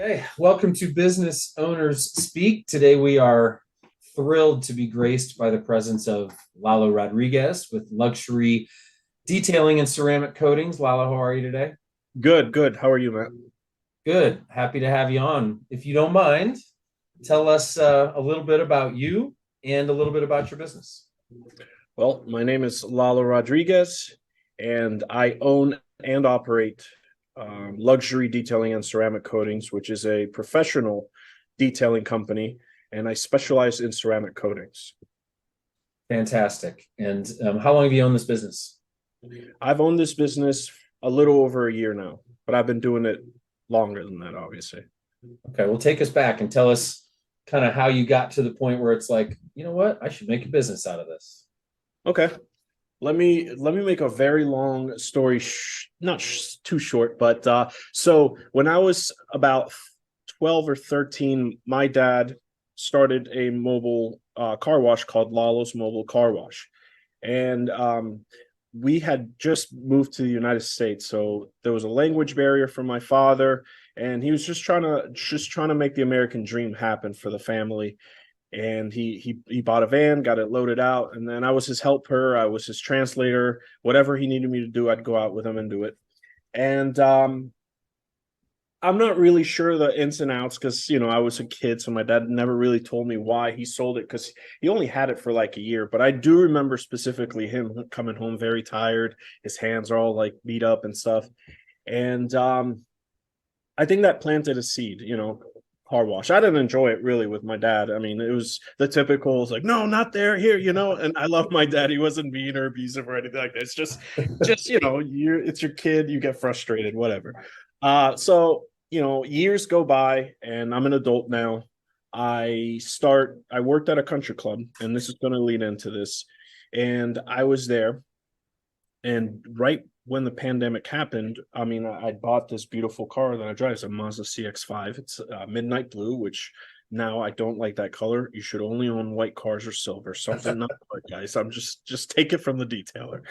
Okay, welcome to Business Owners Speak. Today we are thrilled to be graced by the presence of Lalo Rodriguez with luxury detailing and ceramic coatings. Lalo, how are you today? Good, good. How are you, Matt? Good. Happy to have you on. If you don't mind, tell us a little bit about you and a little bit about your business. Well, my name is Lalo Rodriguez, and I own and operate Luxury Detailing and Ceramic Coatings, which is a professional detailing company, and I specialize in ceramic coatings. Fantastic. And how long have you owned this business? I've owned this business a little over a year now, but I've been doing it longer than that, obviously. Okay, well, take us back and tell us kind of how you got to the point where it's like, you know what, I should make a business out of this. Okay. Let me make a very long story not too short, but so when I was about 12 or 13, my dad started a mobile car wash called Lalo's Mobile Car Wash. And we had just moved to the United States, so there was a language barrier for my father, and he was just trying to make the American dream happen for the family. And he bought a van, got it loaded out, and then I was his helper, I was his translator. Whatever he needed me to do, I'd go out with him and do it. And I'm not really sure the ins and outs because I was a kid, so my dad never really told me why he sold it because he only had it for like a year. But I do remember specifically him coming home very tired, his hands are all like beat up and stuff. And I think that planted a seed, car wash. I didn't enjoy it really with my dad. I mean, it was the typical, it's like, no, not there, here, and I love my dad. He wasn't mean or abusive or anything like that. It's just, it's your kid, you get frustrated, whatever. So, years go by and I'm an adult now. I worked at a country club, and this is going to lead into this. And I was there, and right when the pandemic happened, I mean, I bought this beautiful car that I drive. It's a Mazda CX-5. It's midnight blue, which now I don't like that color. You should only own white cars or silver, something not white, guys. I'm just take it from the detailer.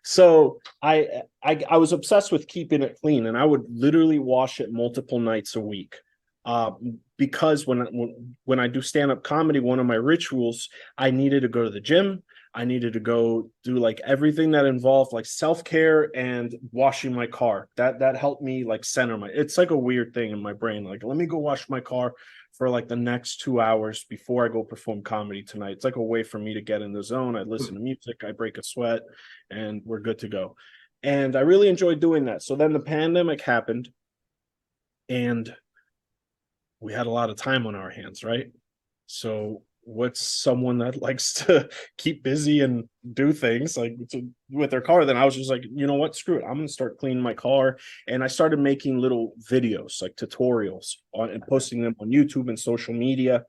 So I was obsessed with keeping it clean, and I would literally wash it multiple nights a week. Uh, because when I do stand up comedy, one of my rituals, I needed to go to the gym. I needed to go do like everything that involved like self-care and washing my car. That helped me like center my, it's like a weird thing in my brain. Like, let me go wash my car for like the next 2 hours before I go perform comedy tonight. It's like a way for me to get in the zone. I listen to music, I break a sweat, and we're good to go. And I really enjoyed doing that. So then the pandemic happened, and we had a lot of time on our hands, right? So what's someone that likes to keep busy and do things like with their car? Then I was just like, you know what, screw it, I'm gonna start cleaning my car. And I started making little videos, like tutorials on, and posting them on YouTube and social media.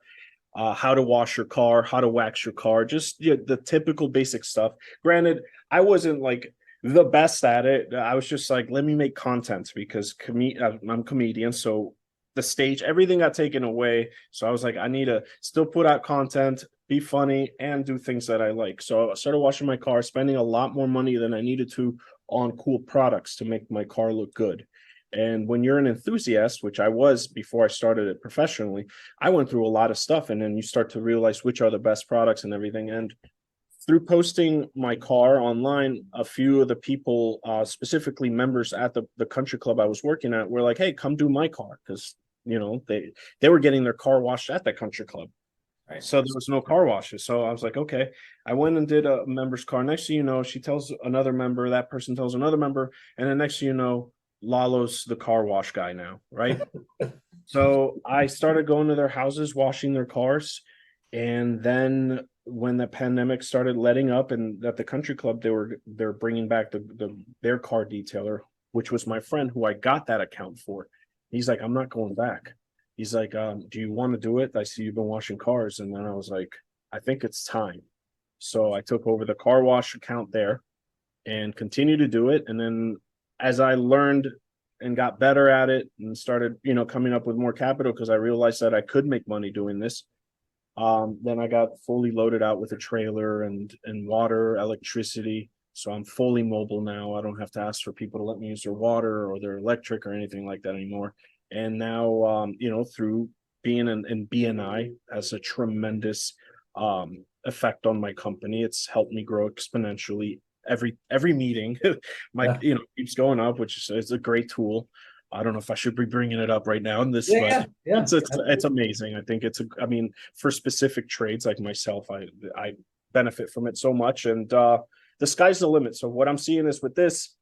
How to wash your car, how to wax your car, just the typical basic stuff. Granted, I wasn't like the best at it. I was just like, let me make content because I'm a comedian, so the stage, everything got taken away. So I was like, I need to still put out content, be funny, and do things that I like. So I started washing my car, spending a lot more money than I needed to on cool products to make my car look good. And when you're an enthusiast, which I was before I started it professionally, I went through a lot of stuff. And then you start to realize which are the best products and everything. And through posting my car online, a few of the people, specifically members at the country club I was working at, were like, "Hey, come do my car," because they were getting their car washed at the country club. Right. So there was no car washes. So I was like, okay. I went and did a member's car. Next thing you know, she tells another member, that person tells another member, and then next thing you know, Lalo's the car wash guy now, right? So I started going to their houses, washing their cars. And then when the pandemic started letting up, and at the country club, they're bringing back their car detailer, which was my friend who I got that account for. He's like, I'm not going back. He's like, do you want to do it? I see you've been washing cars. And then I was like, I think it's time. So I took over the car wash account there and continued to do it. And then as I learned and got better at it and started, coming up with more capital because I realized that I could make money doing this. Then I got fully loaded out with a trailer and water, electricity. So I'm fully mobile now. I don't have to ask for people to let me use their water or their electric or anything like that anymore. And now, through being in BNI has a tremendous effect on my company. It's helped me grow exponentially every meeting. Yeah. Keeps going up, which is a great tool. I don't know if I should be bringing it up right now in this, Yeah, but yeah, yeah. it's amazing. I think I mean, for specific trades like myself, I benefit from it so much, and the sky's the limit. So what I'm seeing is with this,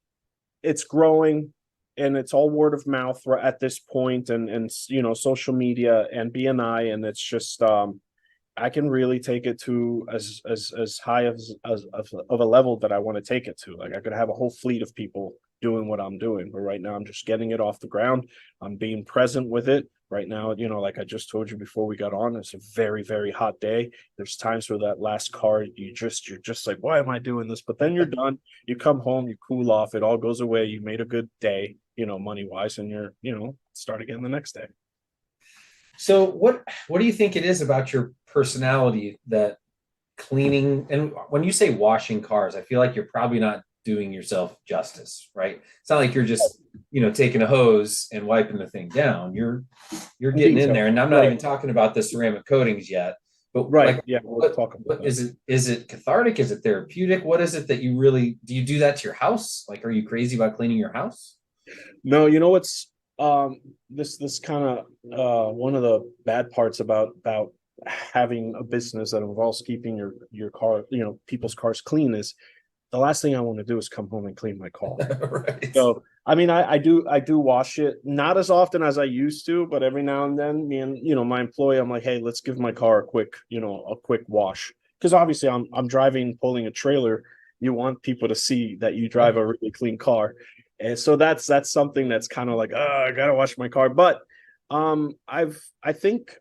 it's growing, and it's all word of mouth at this point, and social media and BNI, and it's just I can really take it to as high as of a level that I want to take it to. Like I could have a whole fleet of people doing what I'm doing, but right now I'm just getting it off the ground. I'm being present with it. Right now, like I just told you before we got on, it's a very, very hot day. There's times where that last car, you're just like, why am I doing this? But then you're done. You come home, you cool off, it all goes away. You made a good day, money wise, and you're, start again the next day. So what do you think it is about your personality that cleaning, and when you say washing cars, I feel like you're probably not doing yourself justice, right? It's not like you're just, taking a hose and wiping the thing down. You're getting in there. And I'm not even talking about the ceramic coatings yet. But right, yeah, we'll talk about what is it cathartic? Is it therapeutic? What is it that you really do? You do that to your house? Like, are you crazy about cleaning your house? No, what's this kind of one of the bad parts about having a business that involves keeping your car, people's cars clean, is the last thing I want to do is come home and clean my car. Right. So I mean, I do wash it, not as often as I used to, but every now and then, me and my employee, I'm like, hey, let's give my car a quick wash, because obviously I'm driving, pulling a trailer. You want people to see that you drive a really clean car, and so that's something that's kind of like, oh, I gotta wash my car. But I think,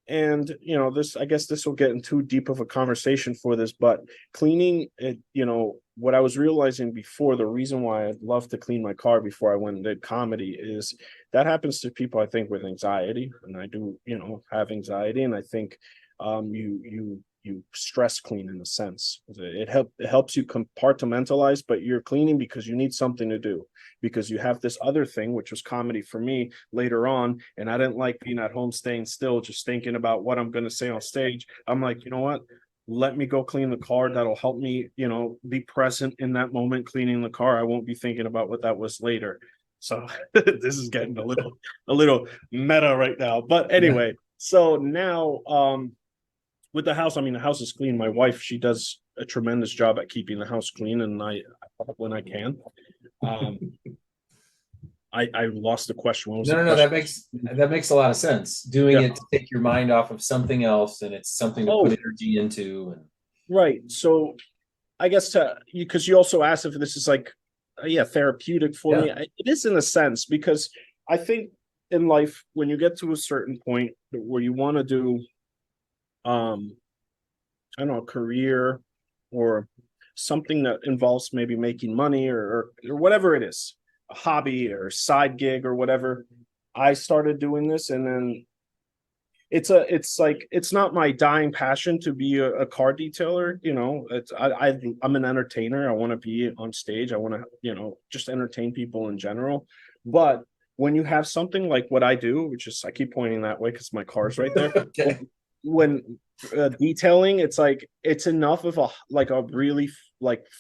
and this, I guess this will get into too deep of a conversation for this, but cleaning it, what I was realizing before, the reason why I'd love to clean my car before I went and did comedy, is that happens to people, I think, with anxiety, and I do have anxiety, and I think you stress clean in a sense. It helps you compartmentalize, but you're cleaning because you need something to do, because you have this other thing, which was comedy for me later on, and I didn't like being at home staying still just thinking about what I'm going to say on stage. I'm like, you know what, let me go clean the car. That'll help me be present in that moment cleaning the car. I won't be thinking about what that was later. So this is getting a little meta right now, but anyway. So now with the house, I mean, the house is clean. My wife, she does a tremendous job at keeping the house clean, and I when I can. I lost the question. What was No, the that makes a lot of sense. Doing it to take your mind off of something else, and it's something to put energy into. Right. So I guess because you also asked if this is like, therapeutic for me. It is in a sense, because I think in life, when you get to a certain point where you want to do, I don't know, a career or something that involves maybe making money or whatever it is, a hobby or side gig or whatever. I started doing this, and then it's not my dying passion to be a car detailer. I'm an entertainer. I want to be on stage. I want to just entertain people in general. But when you have something like what I do, which is, I keep pointing that way because my car's right there. Okay. When detailing, it's enough of a really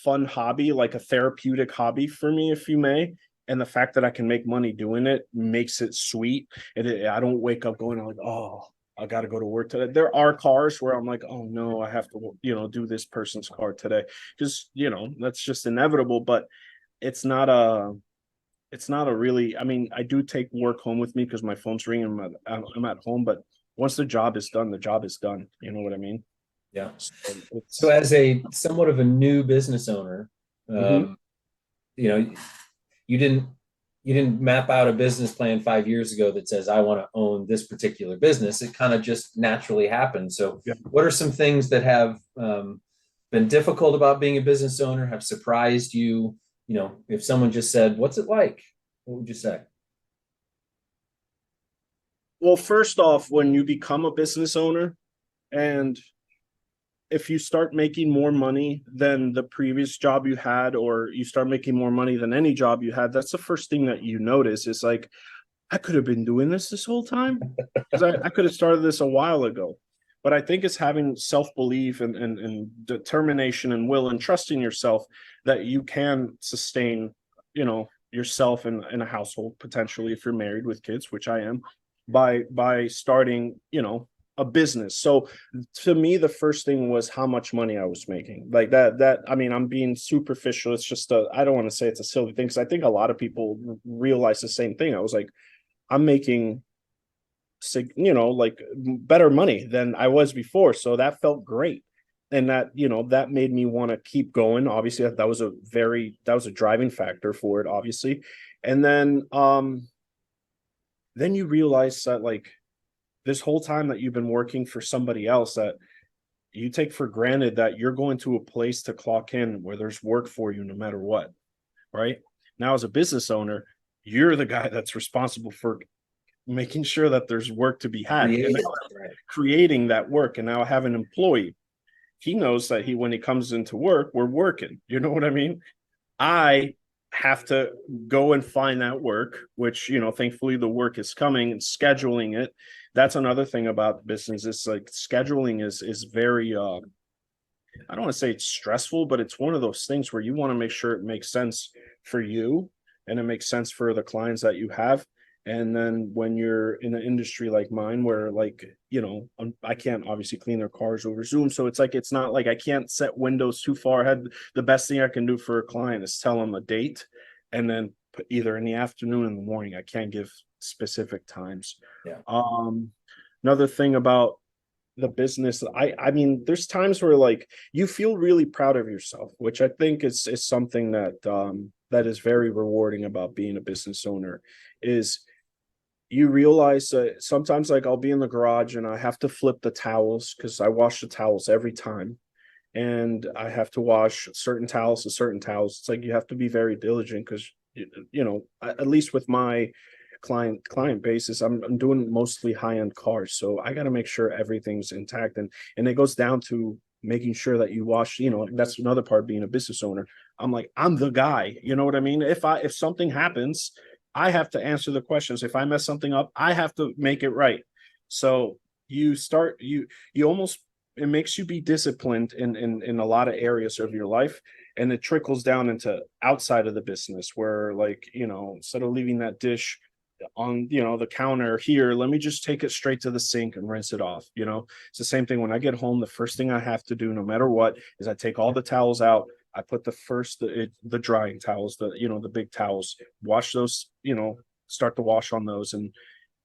fun hobby, like a therapeutic hobby for me, if you may. And the fact that I can make money doing it makes it sweet. I don't wake up going like, oh, I got to go to work today. There are cars where I'm like, oh no, I have to do this person's car today, because that's just inevitable. But it's not a really, I mean, I do take work home with me because my phone's ringing. I'm at home, but once the job is done, the job is done. You know what I mean? Yeah. So as a somewhat of a new business owner, you didn't map out a business plan 5 years ago that says, I want to own this particular business. It kind of just naturally happened. So what are some things that have been difficult about being a business owner, have surprised you? If someone just said, what's it like? What would you say? Well, first off, when you become a business owner, and if you start making more money than the previous job you had, or you start making more money than any job you had, that's the first thing that you notice. Is like, I could have been doing this whole time, because I could have started this a while ago. But I think it's having self-belief and determination and will and trusting yourself that you can sustain, yourself in a household, potentially if you're married with kids, which I am, by starting, a business. So to me, the first thing was how much money I was making. Like that, I mean, I'm being superficial. It's just I don't want to say it's a silly thing, because I think a lot of people realize the same thing. I was like, I'm making like better money than I was before. So that felt great. And that made me want to keep going. Obviously, that was a driving factor for it, obviously. And then you realize that, like, this whole time that you've been working for somebody else, that you take for granted that you're going to a place to clock in where there's work for you no matter what. Right now, as a business owner, you're the guy that's responsible for making sure that there's work to be had, and creating that work. And now I have an employee. He knows that when he comes into work, we're working. You know what I mean? I have to go and find that work, which, thankfully the work is coming, and scheduling it. That's another thing about business. It's like scheduling is very I don't want to say it's stressful, but it's one of those things where you want to make sure it makes sense for you and it makes sense for the clients that you have. And then when you're in an industry like mine, where, like, I can't obviously clean their cars over Zoom. So it's not like I can't set windows too far ahead. The best thing I can do for a client is tell them a date, and then put either in the afternoon or in the morning. I can't give specific times. Yeah. Another thing about the business, I mean, there's times where, like, you feel really proud of yourself, which I think is something that is very rewarding about being a business owner. Is you realize that sometimes, like, I'll be in the garage and I have to flip the towels, because I wash the towels every time, and I have to wash certain towels to certain towels. It's like you have to be very diligent, because at least with my client basis, I'm doing mostly high-end cars, so I got to make sure everything's intact, and it goes down to making sure that you wash. That's another part of being a business owner. I'm the guy, you know what I mean? If something happens, I have to answer the questions. If I mess something up, I have to make it right. So you almost, it makes you be disciplined in a lot of areas of your life, and it trickles down into outside of the business, where, like, instead of leaving that dish on the counter here, let me just take it straight to the sink and rinse it off. It's the same thing when I get home. The first thing I have to do, no matter what, is I take all the towels out. I put the drying towels, the big towels, wash those, start to wash on those. And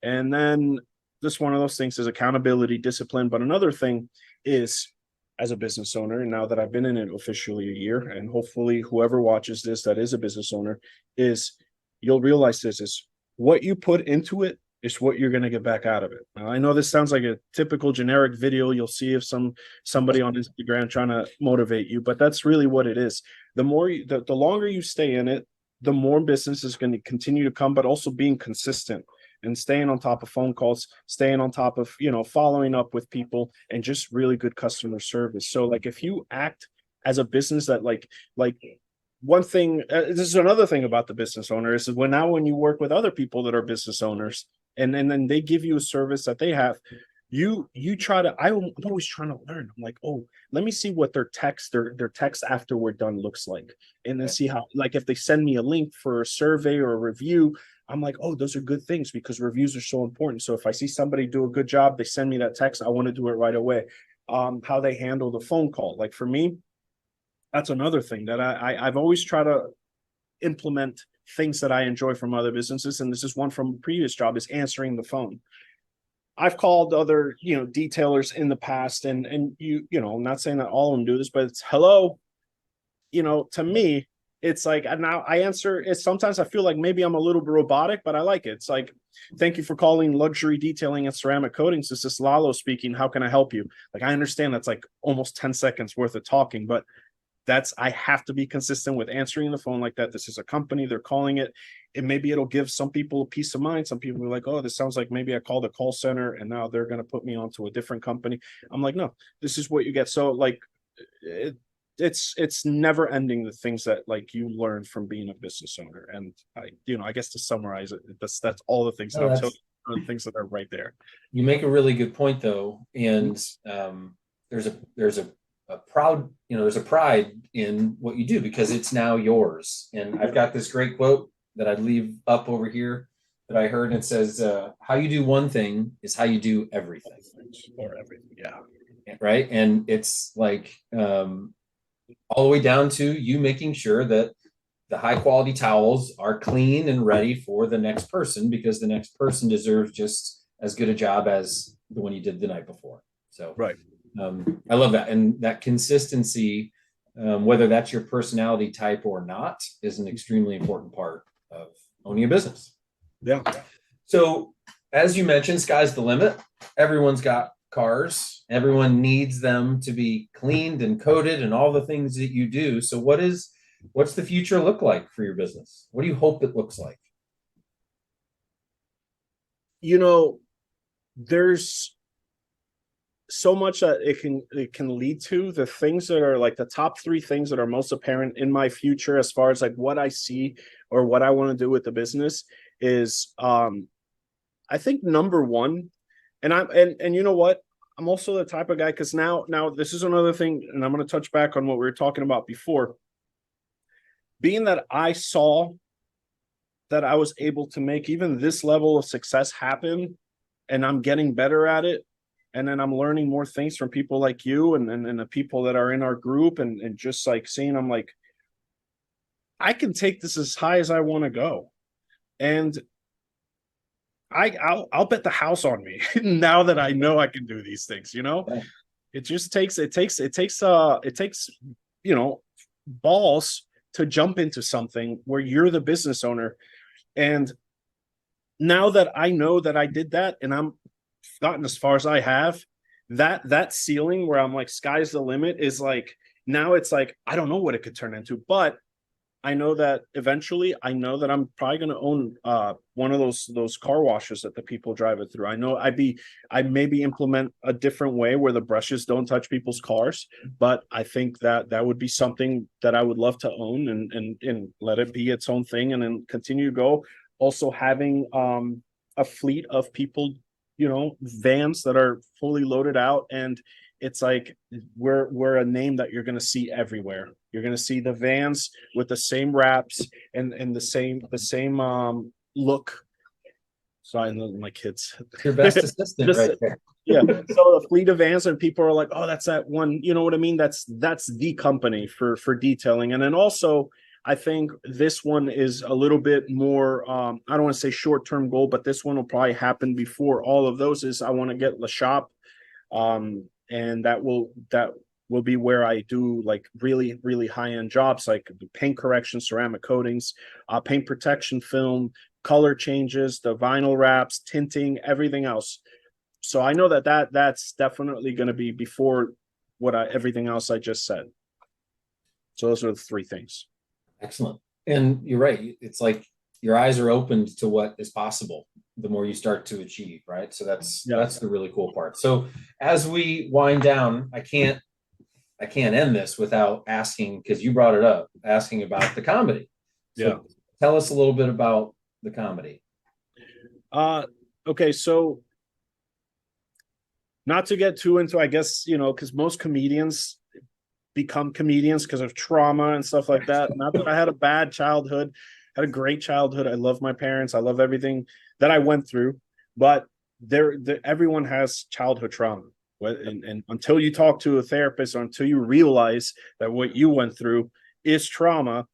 then just one of those things is accountability, discipline. But another thing is, as a business owner, and now that I've been in it officially a year, and hopefully whoever watches this that is a business owner, is you'll realize this is what you put into it is what you're going to get back out of it. Now, I know this sounds like a typical generic video you'll see of somebody on Instagram trying to motivate you, but that's really what it is. The longer you stay in it, the more business is going to continue to come, but also being consistent and staying on top of phone calls, staying on top of, following up with people, and just really good customer service. So, like, if you act as a business that, like one thing, this is another thing about the business owner, is when you work with other people that are business owners, and then they give you a service that they have, you try to, I'm always trying to learn. I'm like, oh, let me see what their text after we're done looks like, and then see how, like, if they send me a link for a survey or a review, I'm like, oh, those are good things, because reviews are so important. So if I see somebody do a good job, they send me that text, I want to do it right away. How they handle the phone call, like, for me, that's another thing that I've always tried to implement things that I enjoy from other businesses. And this is one from a previous job, is answering the phone. I've called other, detailers in the past, and I'm not saying that all of them do this, but it's hello. To me, it's like, now I answer it. Sometimes I feel like maybe I'm a little bit robotic, but I like it. It's like, thank you for calling Luxury Detailing and Ceramic Coatings. This is Lalo speaking. How can I help you? Like, I understand that's like almost 10 seconds worth of talking, but I have to be consistent with answering the phone like that. This is a company, they're calling it. And maybe it'll give some people a peace of mind. Some people are like, oh, this sounds like maybe I called a call center and now they're going to put me onto a different company. I'm like, no, this is what you get. So, like, it's never ending, the things that like you learn from being a business owner. And I guess to summarize it, that's all the things that No, I'm telling that's you, the things that are right there. you make a really good point though, and there's a proud there's a pride in what you do because it's now yours. And I've got this great quote that I'd leave up over here that I heard, and it says, "How you do one thing is how you do everything." Or everything, yeah. Right, and it's like all the way down to you making sure that the high quality towels are clean and ready for the next person because the next person deserves just as good a job as the one you did the night before. So Right. I love that. And that consistency, whether that's your personality type or not, is an extremely important part of owning a business. Yeah. So, as you mentioned, sky's the limit. Everyone's got cars, everyone needs them to be cleaned and coated and all the things that you do. So, what's the future look like for your business? What do you hope it looks like? There's so much that it can lead to. The things that are like the top three things that are most apparent in my future, as far as like what I see or what I want to do with the business, is I think number one, and you know what? I'm also the type of guy, because now this is another thing, and I'm going to touch back on what we were talking about before. Being that I saw that I was able to make even this level of success happen, and I'm getting better at it, and then I'm learning more things from people like you and the people that are in our group, and just like seeing, I'm like, I can take this as high as I want to go. And I'll bet the house on me now that I know I can do these things. Yeah. It just takes balls to jump into something where you're the business owner. And now that I know that I did that, and I'm gotten as far as I have, that ceiling where I'm like, sky's the limit, is like, now it's like, I don't know what it could turn into, but I know that eventually, I know that I'm probably going to own one of those car washes that the people drive it through. I know I maybe implement a different way where the brushes don't touch people's cars, but I think that would be something that I would love to own, and let it be its own thing, and then continue to go. Also having a fleet of people, vans that are fully loaded out, and it's like we're a name that you're going to see everywhere. You're going to see the vans with the same wraps and the same look. Sorry, my kids. Your best assistant Just, right there. yeah. So the fleet of vans, and people are like, oh, that's that one. You know what I mean? That's the company for detailing. And then also, I think this one is a little bit more, I don't want to say short-term goal, but this one will probably happen before all of those, is I want to get the shop. And that will be where I do like really, really high-end jobs, like paint correction, ceramic coatings, paint protection film, color changes, the vinyl wraps, tinting, everything else. So I know that's definitely going to be before everything else I just said. So those are the three things. Excellent. And you're right. It's like your eyes are opened to what is possible the more you start to achieve, right? So that's the really cool part. So as we wind down, I can't end this without asking, because you brought it up, asking about the comedy. So Yeah. tell us a little bit about the comedy. Okay, so not to get too into, I guess, because most comedians become comedians because of trauma and stuff like that. Not that I had a bad childhood, had a great childhood. I love my parents. I love everything that I went through, but everyone has childhood trauma. And until you talk to a therapist, or until you realize that what you went through is trauma,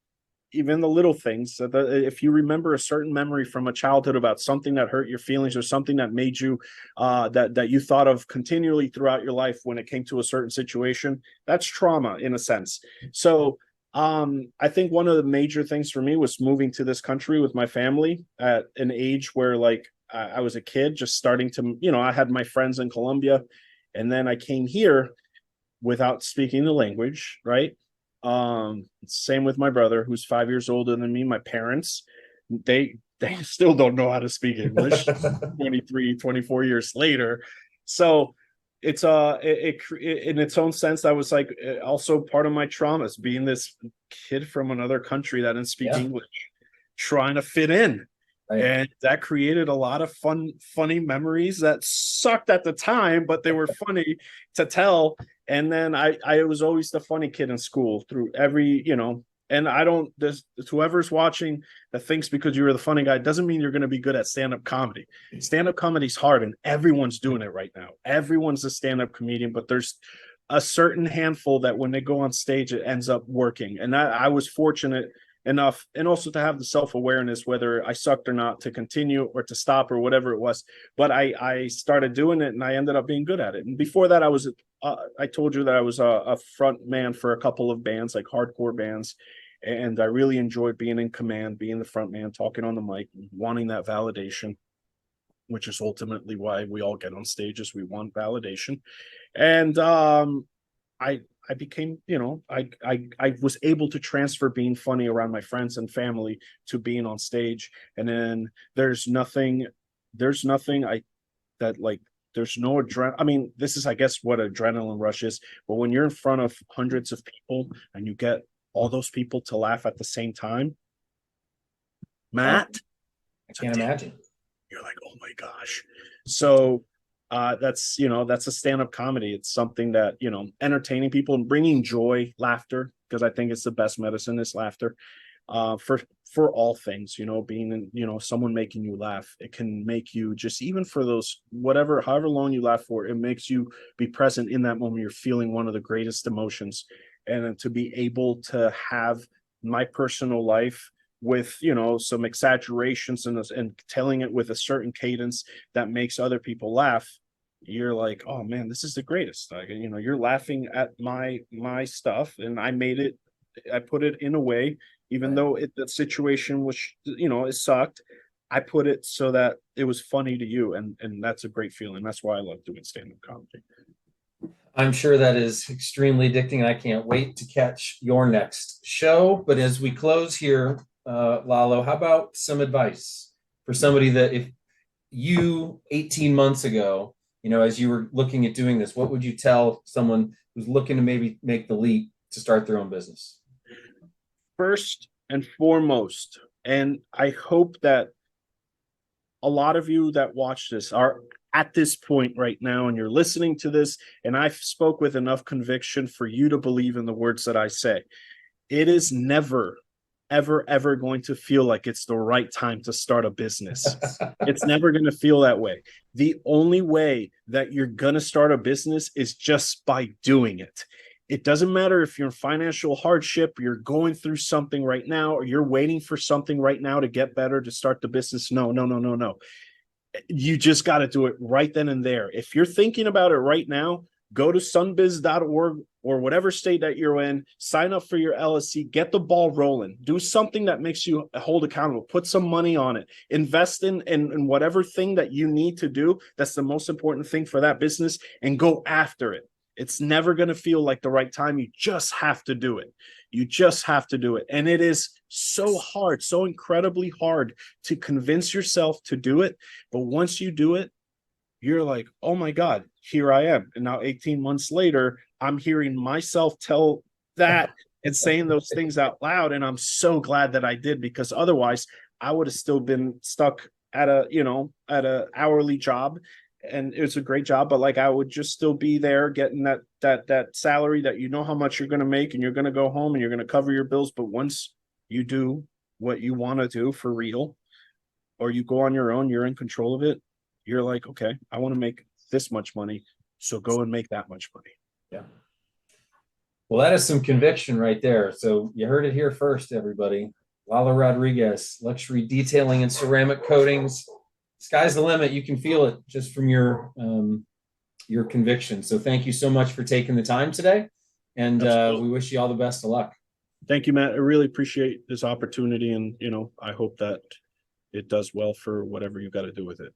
even the little things, if you remember a certain memory from a childhood about something that hurt your feelings, or something that made you that you thought of continually throughout your life when it came to a certain situation, that's trauma in a sense. So I think one of the major things for me was moving to this country with my family at an age where, like, I was a kid just starting to, I had my friends in Colombia, and then I came here without speaking the language, right? Same with my brother, who's 5 years older than me. My parents, they still don't know how to speak English 23, 24 years later. So in its own sense, that was like also part of my traumas, being this kid from another country that didn't speak Yeah. English, trying to fit in. Right. And that created a lot of funny memories that sucked at the time, but they were funny to tell. And then I was always the funny kid in school through every, and I don't, this whoever's watching that thinks because you were the funny guy doesn't mean you're going to be good at stand-up comedy. Stand-up comedy's hard, and everyone's doing it right now. Everyone's a stand-up comedian, but there's a certain handful that when they go on stage, it ends up working. And I was fortunate enough, and also to have the self-awareness whether I sucked or not, to continue or to stop or whatever it was. But I started doing it, and I ended up being good at it. And before that, I told you that I was a front man for a couple of bands, like hardcore bands, and I really enjoyed being in command, being the front man, talking on the mic, wanting that validation, which is ultimately why we all get on stages. We want validation. And I became, I was able to transfer being funny around my friends and family to being on stage. And then there's no adrenaline. I mean, this is, I guess, what adrenaline rush is. But when you're in front of hundreds of people and you get all those people to laugh at the same time, Matt, I can't imagine. you're like, oh my gosh. So that's a stand-up comedy. It's something that, entertaining people and bringing joy, laughter, because I think it's the best medicine is laughter. For all things, being someone making you laugh, it can make you, just even for those however long you laugh for, it makes you be present in that moment. You're feeling one of the greatest emotions, and to be able to have my personal life with some exaggerations and telling it with a certain cadence that makes other people laugh, you're like, oh man, this is the greatest. Like, you're laughing at my stuff, and I put it in a way, even though the situation was, it sucked. I put it so that it was funny to you, and that's a great feeling. That's why I love doing stand-up comedy. I'm sure that is extremely addicting, and I can't wait to catch your next show. But as we close here, Lalo, how about some advice for somebody that, if you 18 months ago, as you were looking at doing this, what would you tell someone who's looking to maybe make the leap to start their own business? First and foremost, and I hope that a lot of you that watch this are at this point right now, and you're listening to this, and I spoke with enough conviction for you to believe in the words that I say. It is never, ever, ever going to feel like it's the right time to start a business. It's never going to feel that way. The only way that you're going to start a business is just by doing it. It doesn't matter if you're in financial hardship, you're going through something right now, or you're waiting for something right now to get better to start the business. No. You just got to do it right then and there. If you're thinking about it right now, go to sunbiz.org or whatever state that you're in, sign up for your LLC, get the ball rolling, do something that makes you hold accountable, put some money on it, invest in whatever thing that you need to do. That's the most important thing for that business, and go after it. It's never going to feel like the right time. You just have to do it. You just have to do it. And it is so hard, so incredibly hard to convince yourself to do it. But once you do it, you're like, oh my God, here I am. And now 18 months later, I'm hearing myself tell that and saying those things out loud. And I'm so glad that I did, because otherwise I would have still been stuck at a hourly job. And it's a great job, but like I would just still be there getting that salary that how much you're going to make, and you're going to go home and you're going to cover your bills. But once you do what you want to do for real, or you go on your own, you're in control of it. You're like, okay, I want to make this much money, so go and make that much money. Yeah. Well, that is some conviction right there. So you heard it here first, everybody. Lalo Rodriguez, luxury detailing and ceramic coatings. Sky's the limit. You can feel it just from your conviction. So thank you so much for taking the time today, and we wish you all the best of luck. Thank you, Matt. I really appreciate this opportunity, and I hope that it does well for whatever you got to do with it.